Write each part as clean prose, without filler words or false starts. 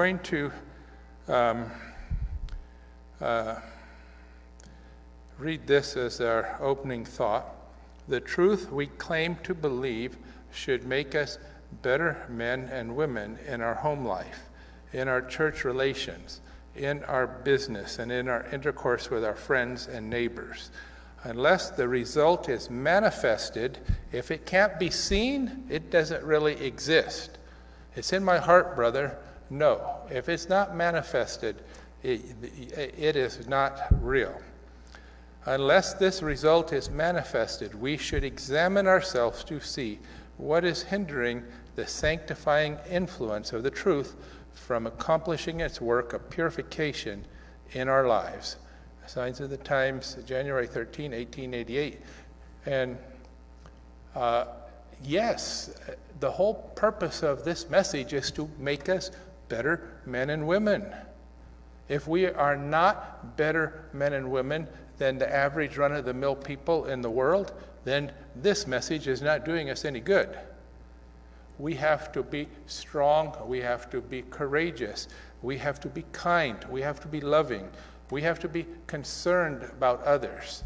going to read this as our opening thought. The truth we claim to believe should make us better men and women in our home life, in our church relations, in our business, and in our intercourse with our friends and neighbors. Unless the result is manifested, if it can't be seen, it doesn't really exist. It's in my heart, brother. No. If it's not manifested, it is not real. Unless this result is manifested, we should examine ourselves to see what is hindering the sanctifying influence of the truth from accomplishing its work of purification in our lives. Signs of the Times, January 13, 1888. And yes, the whole purpose of this message is to make us better men and women. If we are not better men and women than the average run-of-the-mill people in the world, then this message is not doing us any good. We have to be strong, we have to be courageous, we have to be kind, we have to be loving, we have to be concerned about others.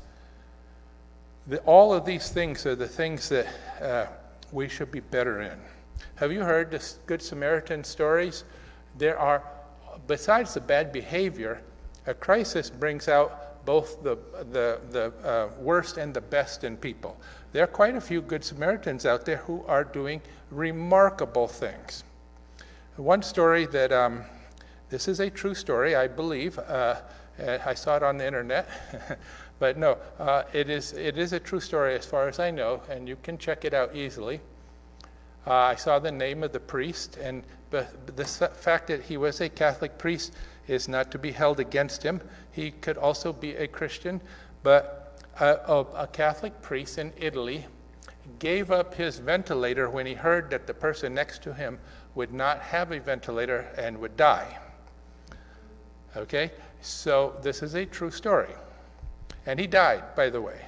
All of these things are the things that we should be better in. Have you heard the Good Samaritan stories? There are, besides the bad behavior, a crisis brings out both the worst and the best in people. There are quite a few Good Samaritans out there who are doing remarkable things. One story that, this is a true story, I believe. I saw it on the internet, but no, it is a true story as far as I know, and you can check it out easily. I saw the name of the priest, and the fact that he was a Catholic priest is not to be held against him. He could also be a Christian, but a Catholic priest in Italy gave up his ventilator when he heard that the person next to him would not have a ventilator and would die. Okay, so this is a true story. And he died, by the way,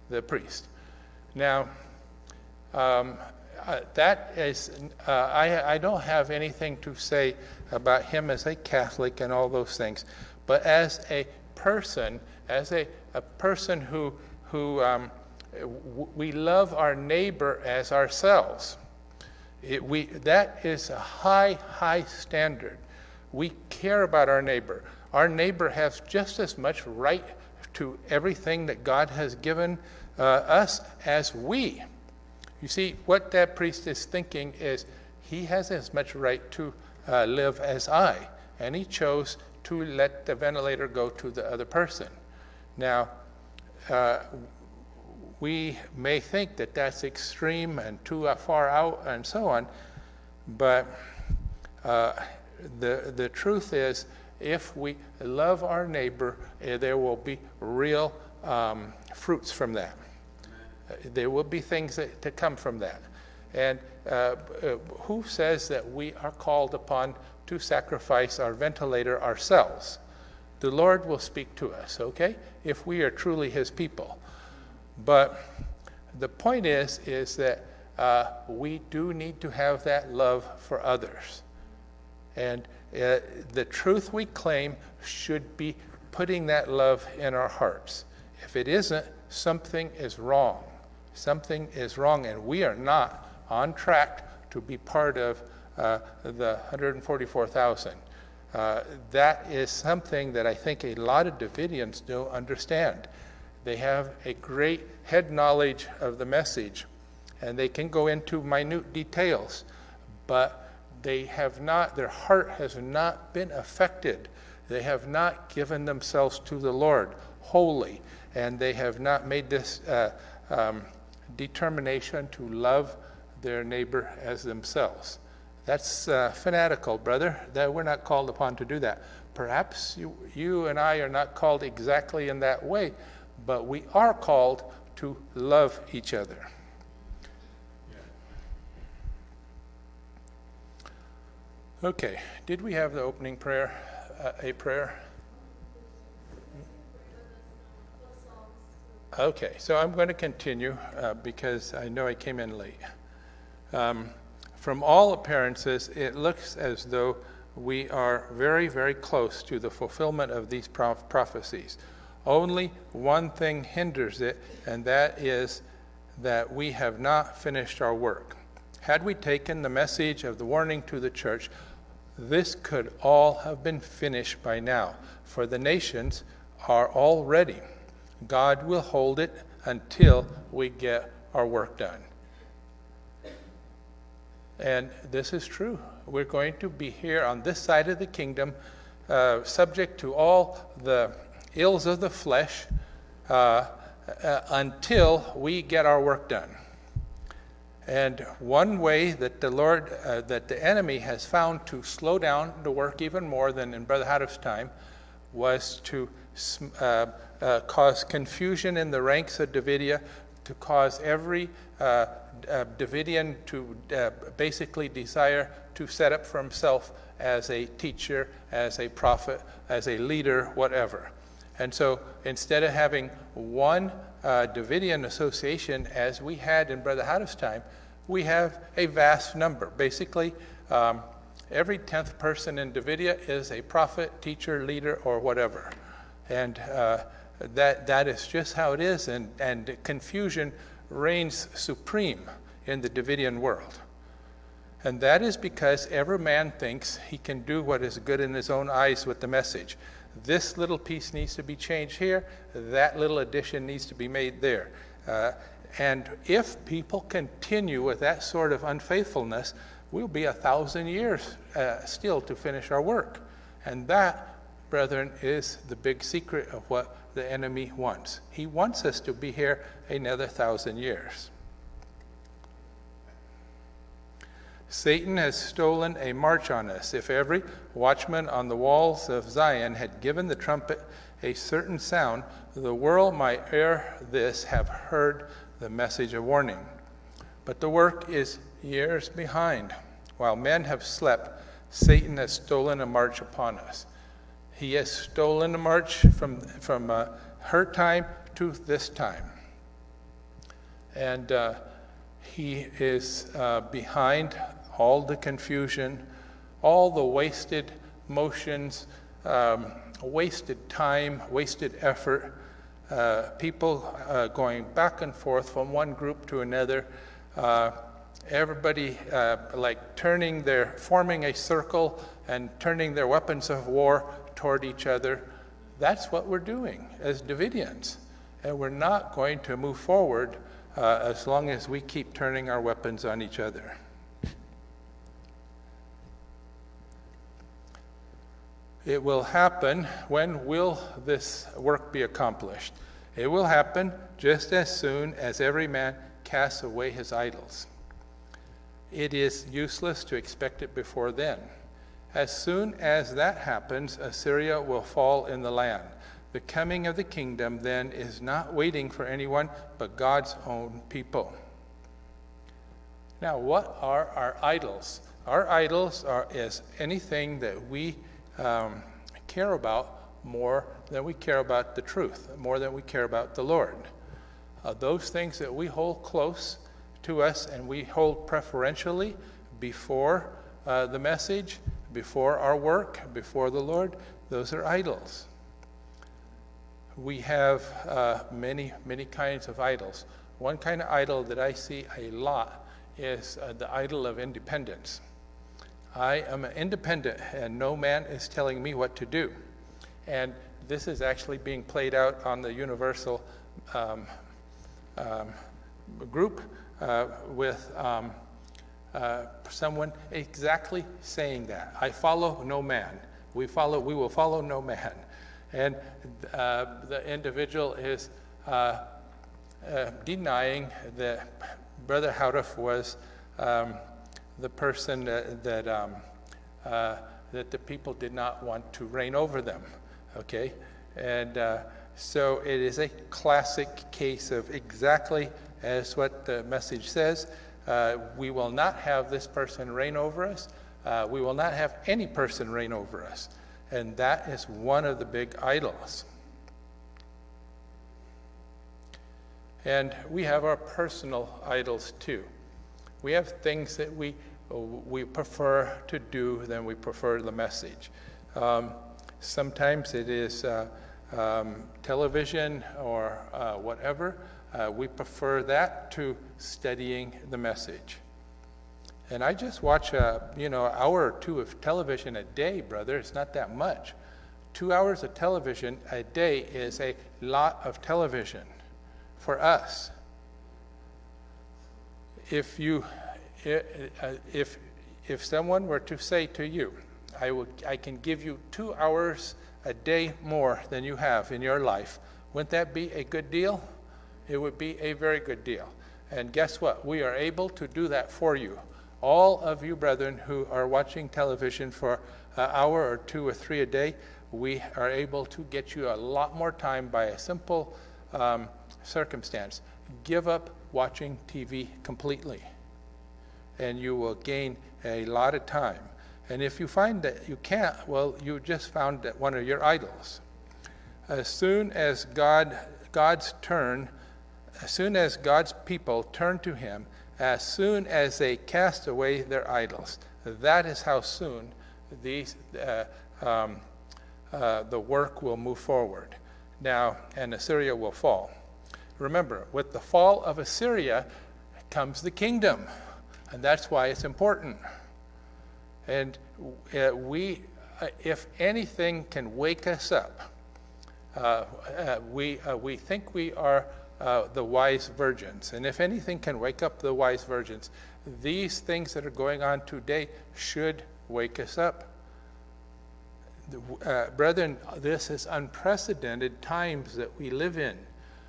the priest. Now, that is, I don't have anything to say about him as a Catholic and all those things, but as a person who we love our neighbor as ourselves. That is a high standard. We care about our neighbor. Our neighbor has just as much right to everything that God has given us as we. You see, what that priest is thinking is he has as much right to live as I, and he chose to let the ventilator go to the other person. Now, we may think that that's extreme and too far out and so on, but the truth is, if we love our neighbor, there will be real fruits from that. There will be things that come from that. And who says that we are called upon to sacrifice our ventilator ourselves? The Lord will speak to us, okay, if we are truly his people. But the point is that we do need to have that love for others. And the truth we claim should be putting that love in our hearts. If it isn't, something is wrong. Something is wrong, and we are not on track to be part of the 144,000. That is something that I think a lot of Davidians don't understand. They have a great head knowledge of the message, and they can go into minute details, but they have not, their heart has not been affected. They have not given themselves to the Lord wholly, and they have not made this determination to love their neighbor as themselves. That's fanatical, brother. That we're not called upon to do that. Perhaps you and I are not called exactly in that way, but we are called to love each other. Okay, did we have the opening prayer, a prayer? Okay, so I'm going to continue because I know I came in late. From all appearances, it looks as though we are very, very close to the fulfillment of these prophecies. Only one thing hinders it, and that is that we have not finished our work. Had we taken the message of the warning to the church, this could all have been finished by now, for the nations are all ready. God will hold it until we get our work done. And this is true. We're going to be here on this side of the kingdom, subject to all the ills of the flesh, until we get our work done. And one way that the enemy has found to slow down the work even more than in Brother Haddif's time was to cause confusion in the ranks of Davidia, to cause every Davidian to basically desire to set up for himself as a teacher, as a prophet, as a leader, whatever. And so instead of having one Davidian association as we had in Brother Haddif's time, we have a vast number. Basically, every 10th person in Davidia is a prophet, teacher, leader, or whatever. And that is just how it is, and confusion reigns supreme in the Davidian world. And that is because every man thinks he can do what is good in his own eyes with the message. This little piece needs to be changed here, that little addition needs to be made there. And if people continue with that sort of unfaithfulness, we'll be 1,000 years still to finish our work. And that, brethren, is the big secret of what the enemy wants. He wants us to be here another 1,000 years. Satan has stolen a march on us. If every watchman on the walls of Zion had given the trumpet a certain sound, the world might ere this have heard the message of warning. But the work is years behind. While men have slept, Satan has stolen a march upon us. He has stolen a march from her time to this time. And he is behind all the confusion, all the wasted motions, wasted time, wasted effort, people going back and forth from one group to another, everybody forming a circle and turning their weapons of war toward each other. That's what we're doing as Davidians. And we're not going to move forward as long as we keep turning our weapons on each other. It will happen. When will this work be accomplished? It will happen just as soon as every man casts away his idols. It is useless to expect it before then. As soon as that happens, Assyria will fall in the land. The coming of the kingdom then is not waiting for anyone but God's own people. Now, what are our idols? Our idols is anything that we care about more than we care about the truth, more than we care about the Lord. Those things that we hold close to us and we hold preferentially before the message, before our work, before the Lord, those are idols. We have many, many kinds of idols. One kind of idol that I see a lot is the idol of independence. I am independent and no man is telling me what to do. And this is actually being played out on the Universal group with someone exactly saying that. I follow no man. We will follow no man. And the individual is denying that Brother Haddif was the person that the people did not want to reign over them. Okay? And so it is a classic case of exactly as what the message says. We will not have this person reign over us. We will not have any person reign over us. And that is one of the big idols. And we have our personal idols too. We have things that we we prefer to do than we prefer the message. Sometimes it is television or whatever. We prefer that to studying the message. And I just watch an hour or two of television a day, brother. It's not that much. 2 hours of television a day is a lot of television for us. If someone were to say to you, I can give you 2 hours a day more than you have in your life, wouldn't that be a good deal? It would be a very good deal. And guess what? We are able to do that for you. All of you brethren who are watching television for an hour or 2 or 3 a day, we are able to get you a lot more time by a simple circumstance. Give up watching TV completely, and you will gain a lot of time. And if you find that you can't, well, you just found that one of your idols. As soon as God's people turn to him, as soon as they cast away their idols, that is how soon the work will move forward. Now, and Assyria will fall. Remember, with the fall of Assyria comes the kingdom, and that's why it's important. And if anything can wake us up, we think we are the wise virgins. And if anything can wake up the wise virgins, these things that are going on today should wake us up. Brethren, this is unprecedented times that we live in.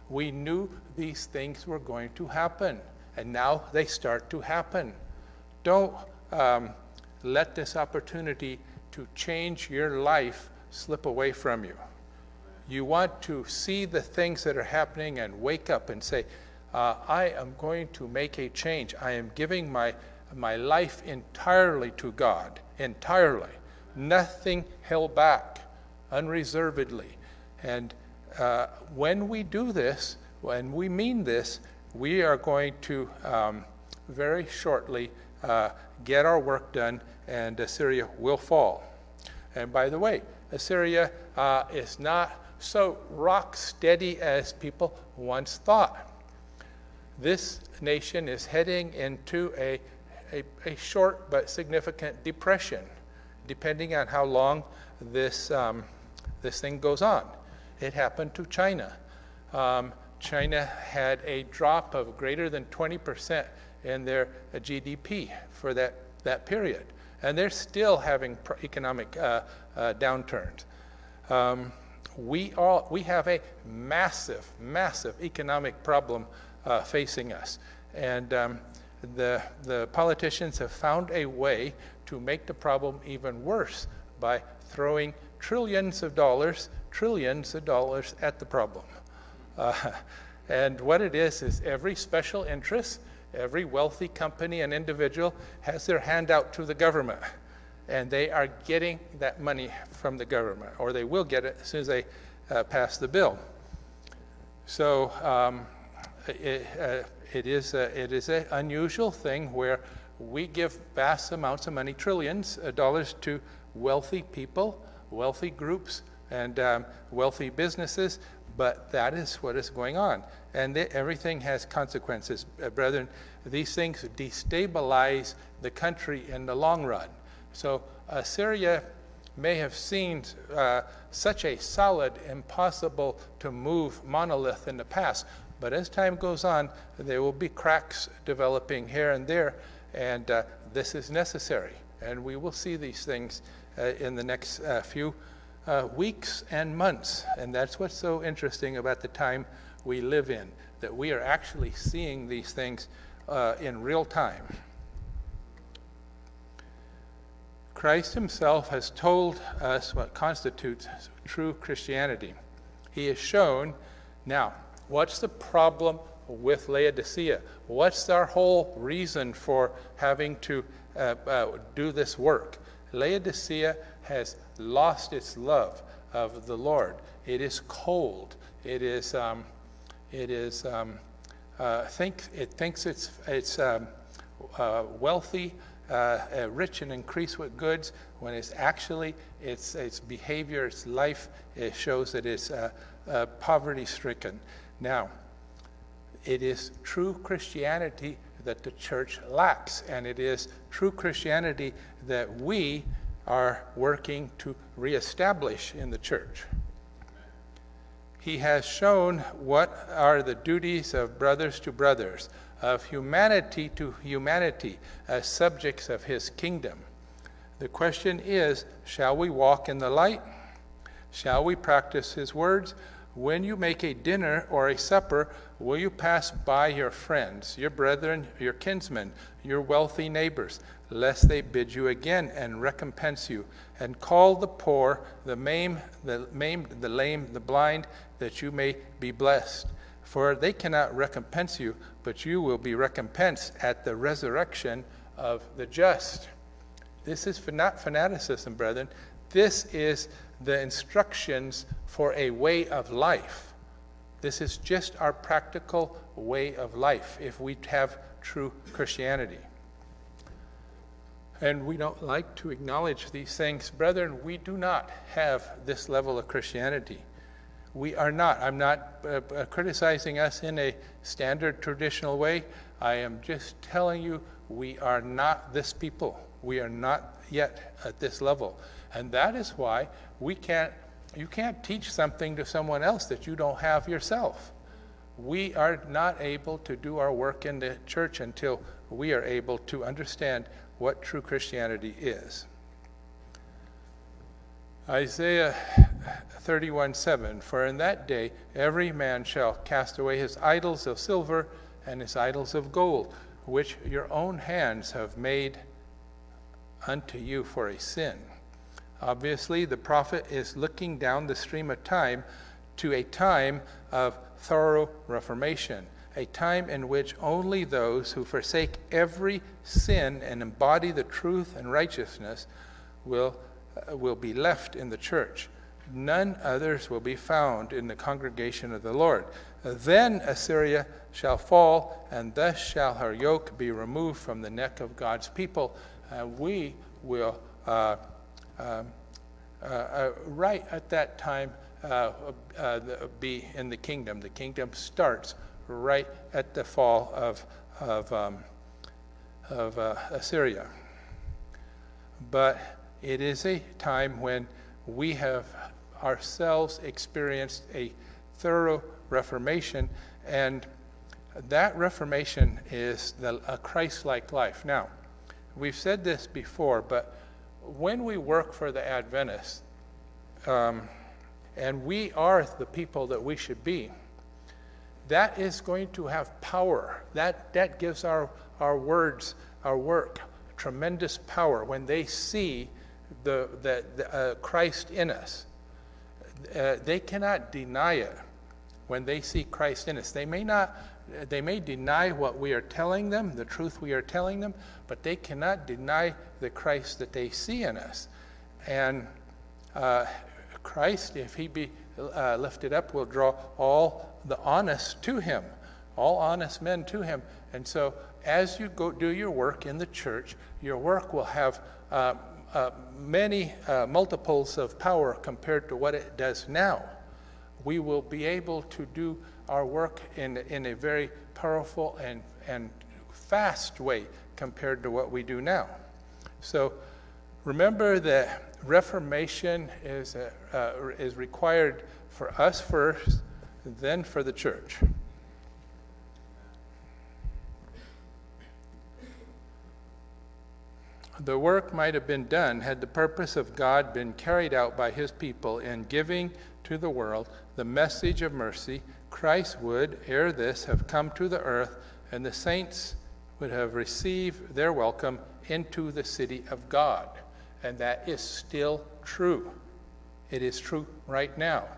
We knew these things were going to happen, and now they start to happen. Don't let this opportunity to change your life slip away from you. You want to see the things that are happening and wake up and say, I am going to make a change. I am giving my life entirely to God, entirely. Nothing held back, unreservedly. And when we do this, when we mean this, we are going to very shortly get our work done, and Assyria will fall. And by the way, Assyria is not so rock steady as people once thought. This nation is heading into a short but significant depression, depending on how long this thing goes on. It happened to China. China had a drop of greater than 20% in their GDP for that period, and they're still having economic downturns. We have a massive economic problem facing us, and the politicians have found a way to make the problem even worse by throwing trillions of dollars at the problem. And what it is every special interest, every wealthy company and individual has their hand out to the government, and they are getting that money from the government, or they will get it as soon as they pass the bill. So it is an unusual thing where we give vast amounts of money, trillions of dollars, to wealthy people, wealthy groups, and wealthy businesses, but that is what is going on. And everything has consequences. Brethren, these things destabilize the country in the long run. So Assyria may have seemed such a solid, impossible to move monolith in the past, but as time goes on, there will be cracks developing here and there, and this is necessary. And we will see these things in the next few weeks and months. And that's what's so interesting about the time we live in, that we are actually seeing these things in real time. Christ himself has told us what constitutes true Christianity. He has shown, now, what's the problem with Laodicea? What's our whole reason for having to do this work? Laodicea has lost its love of the Lord. It is cold. It thinks it's wealthy rich and increase with goods, when it's actually its behavior, its life, it shows that it's poverty-stricken. Now, it is true Christianity that the church lacks, and it is true Christianity that we are working to reestablish in the church. He has shown what are the duties of brothers to brothers, of humanity to humanity, as subjects of his kingdom. The question is, shall we walk in the light? Shall we practice his words? When you make a dinner or a supper, will you pass by your friends, your brethren, your kinsmen, your wealthy neighbors, lest they bid you again and recompense you, and call the poor, the maimed, the lame, the blind, that you may be blessed? For they cannot recompense you, but you will be recompensed at the resurrection of the just. This is not fanaticism, brethren. This is the instructions for a way of life. This is just our practical way of life if we have true Christianity. And we don't like to acknowledge these things. Brethren, we do not have this level of Christianity. We are not. I'm not criticizing us in a standard traditional way. I am just telling you we are not this people. We are not yet at this level. And that is why you can't teach something to someone else that you don't have yourself. We are not able to do our work in the church until we are able to understand what true Christianity is. Isaiah 31:7, for in that day every man shall cast away his idols of silver and his idols of gold, which your own hands have made unto you for a sin. Obviously, the prophet is looking down the stream of time to a time of thorough reformation, a time in which only those who forsake every sin and embody the truth and righteousness will be left in the church. None others will be found in the congregation of the Lord. Then Assyria shall fall, and thus shall her yoke be removed from the neck of God's people. And we will, right at that time, be in the kingdom. The kingdom starts right at the fall of Assyria. But it is a time when we have ourselves experienced a thorough reformation, and that reformation is a Christ-like life. Now, we've said this before, but when we work for the Adventists, and we are the people that we should be, that is going to have power. That gives our words, our work, tremendous power when they see the Christ in us. They cannot deny it when they see Christ in us. They may deny what we are telling them, the truth we are telling them, but they cannot deny the Christ that they see in us. And Christ, if he be lifted up, will draw all the honest to him, all honest men to him. And so as you go do your work in the church, your work will have many multiples of power compared to what it does now. We will be able to do our work in a very powerful and fast way compared to what we do now. So remember that Reformation is required for us first, then for the church. The work might have been done had the purpose of God been carried out by his people in giving to the world the message of mercy. Christ would, ere this, have come to the earth, and the saints would have received their welcome into the city of God. And that is still true. It is true right now.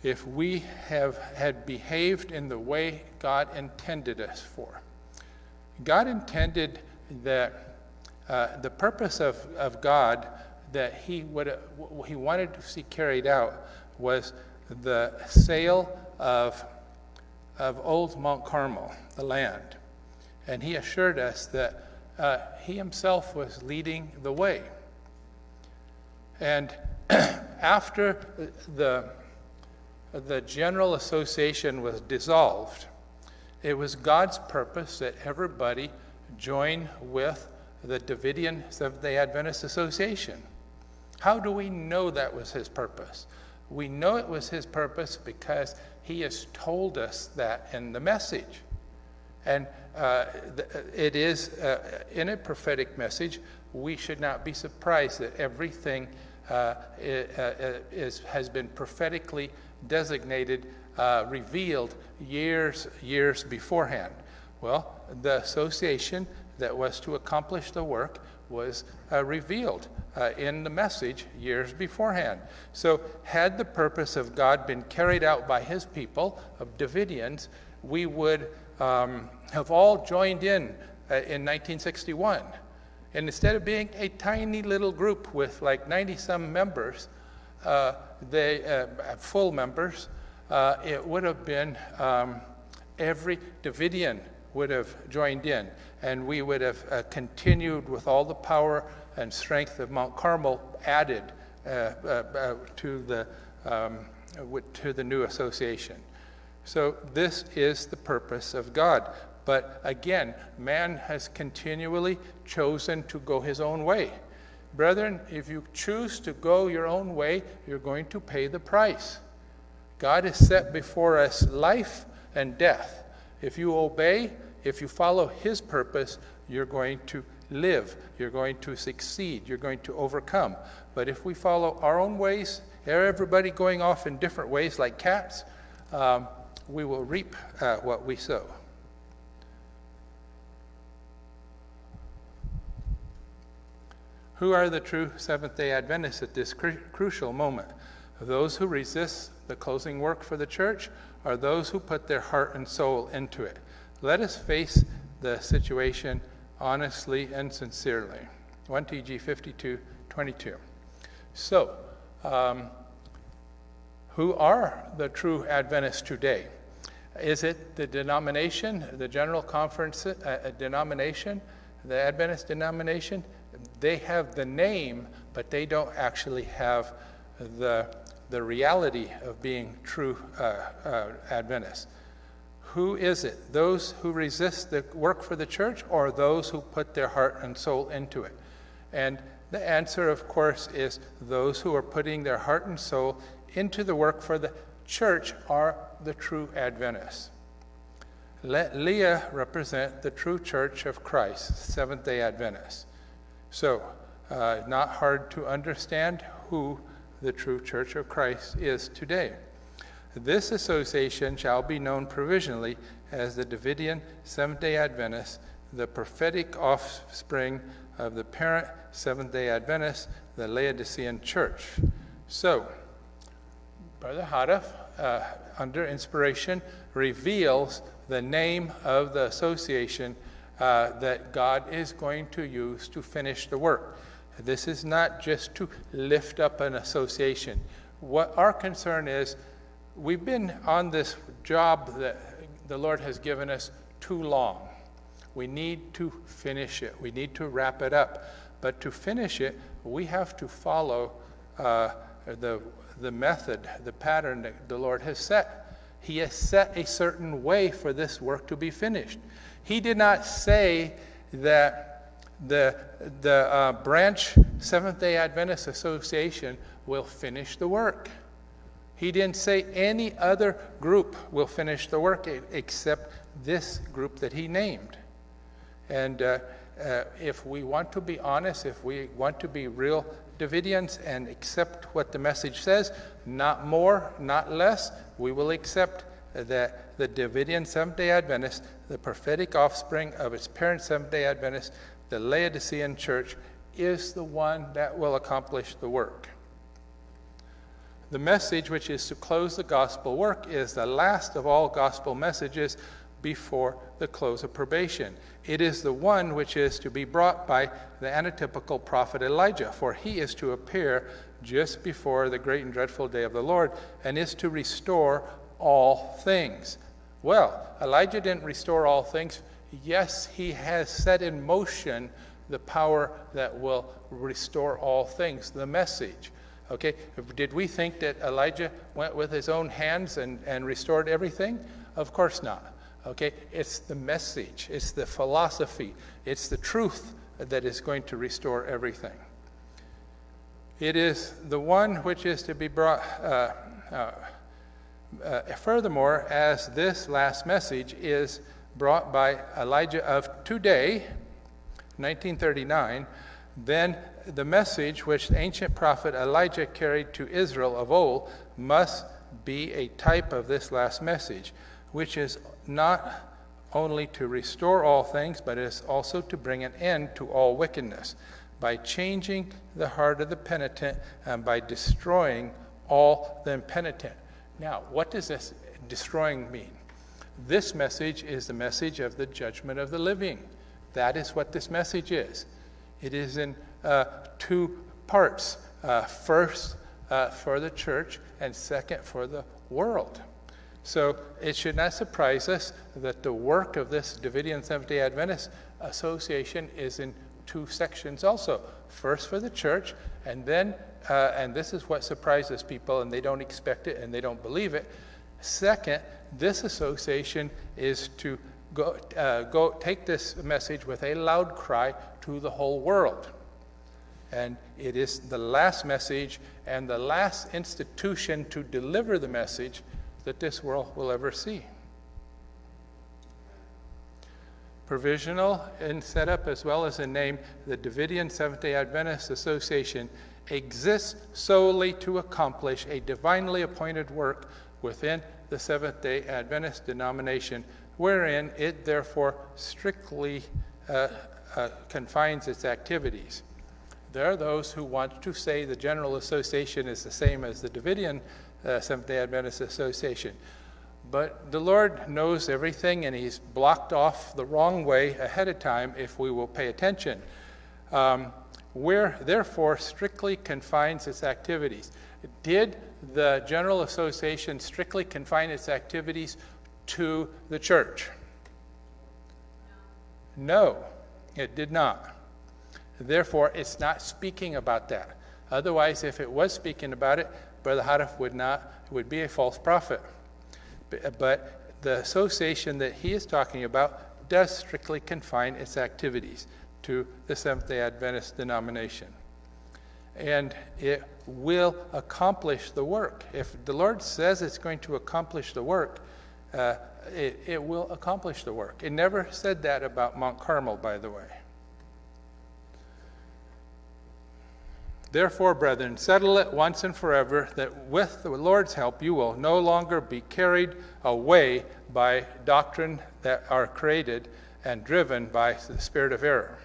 If we had behaved in the way God intended us for. God intended that the purpose of God that he wanted to see carried out was the sale of old Mount Carmel, the land. And he assured us that he himself was leading the way. And after the General Association was dissolved, it was God's purpose that everybody join with the Davidian Seventh-day Adventist Association. How do we know that was his purpose? We know it was his purpose because he has told us that in the message. And it is in a prophetic message. We should not be surprised that everything has been prophetically designated, revealed years beforehand. Well, the association that was to accomplish the work was revealed in the message years beforehand. So had the purpose of God been carried out by his people, of Davidians, we would have all joined in 1961. And instead of being a tiny little group with like 90-some members, full members, it would have been every Davidian would have joined in, and we would have continued with all the power and strength of Mount Carmel added to the new association. So this is the purpose of God. But again, man has continually chosen to go his own way. Brethren, if you choose to go your own way, you're going to pay the price. God has set before us life and death. If you obey, if you follow his purpose, you're going to live. You're going to succeed. You're going to overcome. But if we follow our own ways, everybody going off in different ways like cats, we will reap what we sow. Who are the true Seventh-day Adventists at this crucial moment? Those who resist the closing work for the church, or those who put their heart and soul into it? Let us face the situation honestly and sincerely. 1 TG 52:22. So, who are the true Adventists today? Is it the denomination, the General Conference denomination, the Adventist denomination? They have the name, but they don't actually have the reality of being true Adventists. Who is it? Those who resist the work for the church, or those who put their heart and soul into it? And the answer, of course, is those who are putting their heart and soul into the work for the church are the true Adventists. Let Leah represent the true church of Christ, Seventh-day Adventists. So, not hard to understand who the true church of Christ is today. This association shall be known provisionally as the Davidian Seventh-day Adventists, the prophetic offspring of the parent Seventh-day Adventists, the Laodicean church. So, Brother Hadaf, under inspiration, reveals the name of the association that God is going to use to finish the work. This is not just to lift up an association. What our concern is, we've been on this job that the Lord has given us too long. We need to finish it. We need to wrap it up. But to finish it, we have to follow the method, the pattern that the Lord has set. He has set a certain way for this work to be finished. He did not say that the branch Seventh-day Adventist Association will finish the work. He didn't say any other group will finish the work except this group that he named. And if we want to be honest, if we want to be real Davidians and accept what the message says, not more, not less, we will accept that the Davidian Seventh-day Adventist, the prophetic offspring of its parent Seventh-day Adventist, the Laodicean church, is the one that will accomplish the work. The message which is to close the gospel work is the last of all gospel messages before the close of probation. It is the one which is to be brought by the antitypical prophet Elijah, for he is to appear just before the great and dreadful day of the Lord, and is to restore all things. Well, Elijah didn't restore all things yes, he has set in motion the power that will restore all things, the message. Okay, did we think that Elijah went with his own hands and restored everything? Of course not. Okay, it's the message, it's the philosophy, it's the truth that is going to restore everything. It is the one which is to be brought, furthermore, as this last message is brought by Elijah of today, 1939, then the message which the ancient prophet Elijah carried to Israel of old must be a type of this last message, which is not only to restore all things, but is also to bring an end to all wickedness by changing the heart of the penitent and by destroying all the impenitent. Now, what does this destroying mean? This message is the message of the judgment of the living. That is what this message is. It is in two parts. First, for the church, and second, for the world. So it should not surprise us that the work of this Davidian Seventh-day Adventist Association is in two sections also. First for the church, and then, and this is what surprises people, and they don't expect it and they don't believe it. Second, this association is to go take this message with a loud cry to the whole world. And it is the last message and the last institution to deliver the message that this world will ever see. Provisional in setup as well as in name, the Davidian Seventh-day Adventist Association exists solely to accomplish a divinely appointed work within the Seventh-day Adventist denomination, wherein it therefore strictly confines its activities. There are those who want to say the General Association is the same as the Davidian Seventh-day Adventist Association. But the Lord knows everything, and he's blocked off the wrong way ahead of time if we will pay attention. Where, therefore, strictly confines its activities. Did the General Association strictly confine its activities to the church? No, it did not. Therefore, it's not speaking about that. Otherwise, if it was speaking about it, Brother Hadaf would be a false prophet. But the association that he is talking about does strictly confine its activities to the Seventh-day Adventist denomination. And it will accomplish the work. If the Lord says it's going to accomplish the work, it will accomplish the work. It never said that about Mount Carmel, by the way. Therefore, brethren, settle it once and forever that with the Lord's help you will no longer be carried away by doctrine that are created and driven by the spirit of error.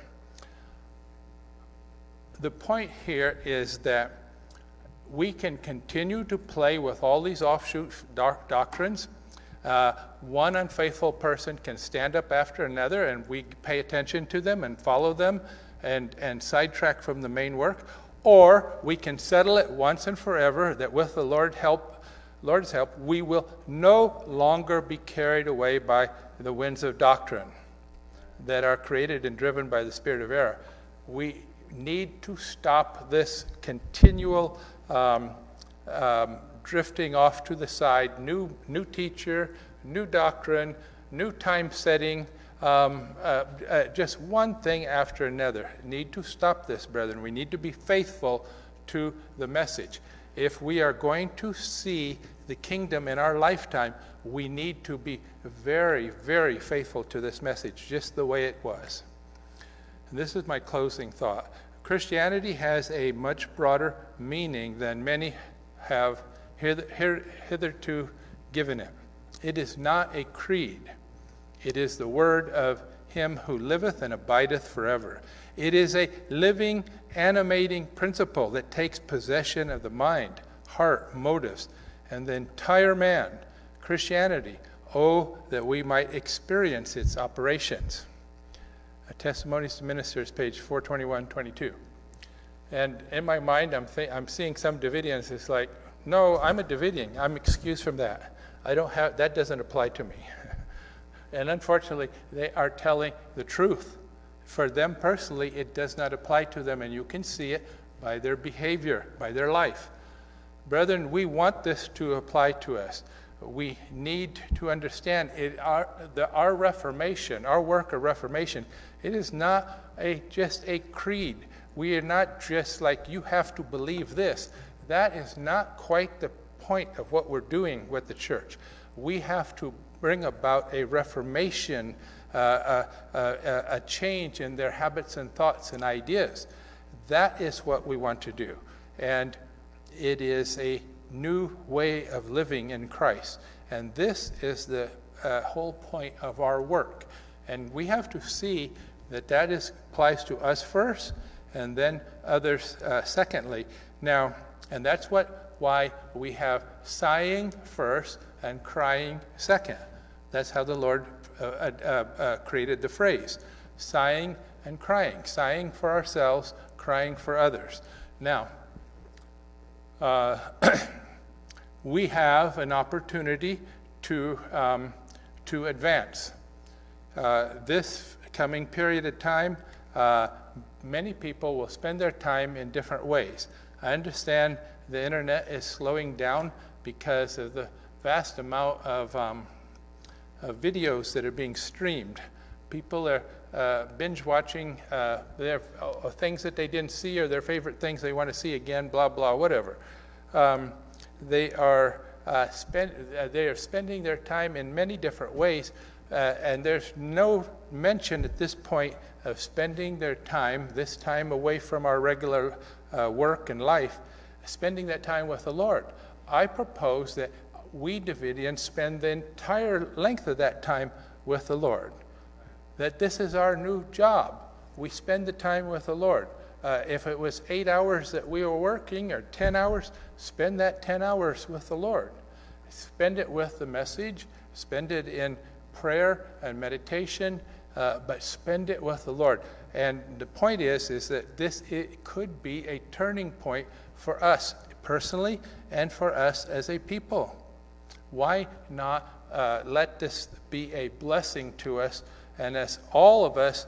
The point here is that we can continue to play with all these offshoot doctrines. One unfaithful person can stand up after another, and we pay attention to them and follow them and sidetrack from the main work. Or we can settle it once and forever that with the Lord's help, we will no longer be carried away by the winds of doctrine that are created and driven by the spirit of error. We need to stop this continual drifting off to the side, new teacher, new doctrine, new time setting, just one thing after another. Need to stop this, brethren. We need to be faithful to the message. If we are going to see the kingdom in our lifetime, we need to be very, very faithful to this message, just the way it was. And this is my closing thought. Christianity has a much broader meaning than many have hitherto given it. It is not a creed. It is the word of him who liveth and abideth forever. It is a living, animating principle that takes possession of the mind, heart, motives, and the entire man. Christianity, oh, that we might experience its operations. Testimonies to Ministers, page 421-22. And in my mind, I'm seeing some Davidians. It's like, no, I'm a Davidian. I'm excused from that. That doesn't apply to me. And unfortunately, they are telling the truth. For them personally, it does not apply to them, and you can see it by their behavior, by their life. Brethren, we want this to apply to us. We need to understand our Reformation, our work of Reformation, it is not just a creed. We are not just like, you have to believe this. That is not quite the point of what we're doing with the church. We have to bring about a reformation, a change in their habits and thoughts and ideas. That is what we want to do. And it is a new way of living in Christ. And this is the whole point of our work. And we have to see that applies to us first, and then others secondly. Now, and that's why we have sighing first and crying second. That's how the Lord created the phrase, sighing and crying. Sighing for ourselves, crying for others. Now, we have an opportunity to advance. This coming period of time, many people will spend their time in different ways. I understand the internet is slowing down because of the vast amount of videos that are being streamed. People are binge watching their things that they didn't see, or their favorite things they want to see again, blah, blah, whatever. They are spending their time in many different ways, and there's no mention at this point of spending their time, this time away from our regular work and life, spending that time with the Lord. I propose that we Davidians spend the entire length of that time with the Lord. That this is our new job. We spend the time with the Lord. If it was 8 hours that we were working, or 10 hours, spend that 10 hours with the Lord. Spend it with the message, spend it in prayer and meditation, but spend it with the Lord. And the point is that it could be a turning point for us personally and for us as a people. Why not let this be a blessing to us, and as all of us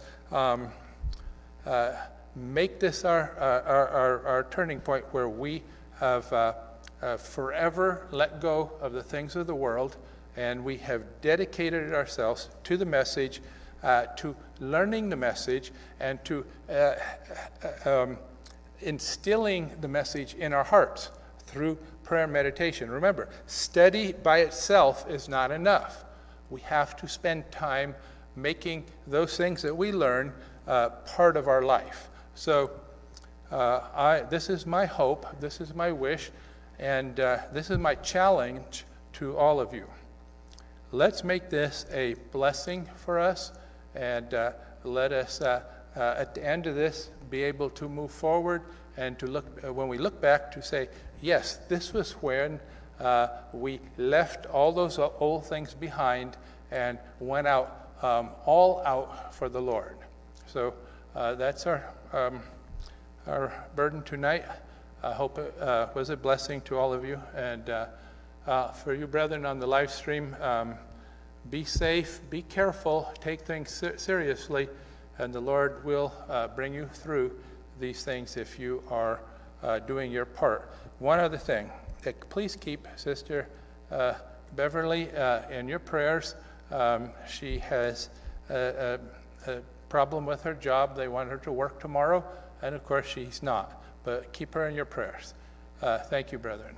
make this our turning point, where we have forever let go of the things of the world, and we have dedicated ourselves to the message, to learning the message, and to instilling the message in our hearts through prayer and meditation. Remember, study by itself is not enough. We have to spend time making those things that we learn part of our life. So this is my hope, this is my wish, and this is my challenge to all of you. Let's make this a blessing for us, and let us, at the end of this, be able to move forward and to look, when we look back, to say, yes, this was when we left all those old things behind and went out, all out for the Lord. So that's our burden tonight. I hope it was a blessing to all of you. And for you brethren on the live stream, be safe, be careful, take things seriously, and the Lord will bring you through these things if you are doing your part. One other thing, please keep Sister Beverly in your prayers. She has a problem with her job. They want her to work tomorrow, and of course she's not. But keep her in your prayers. Thank you, brethren.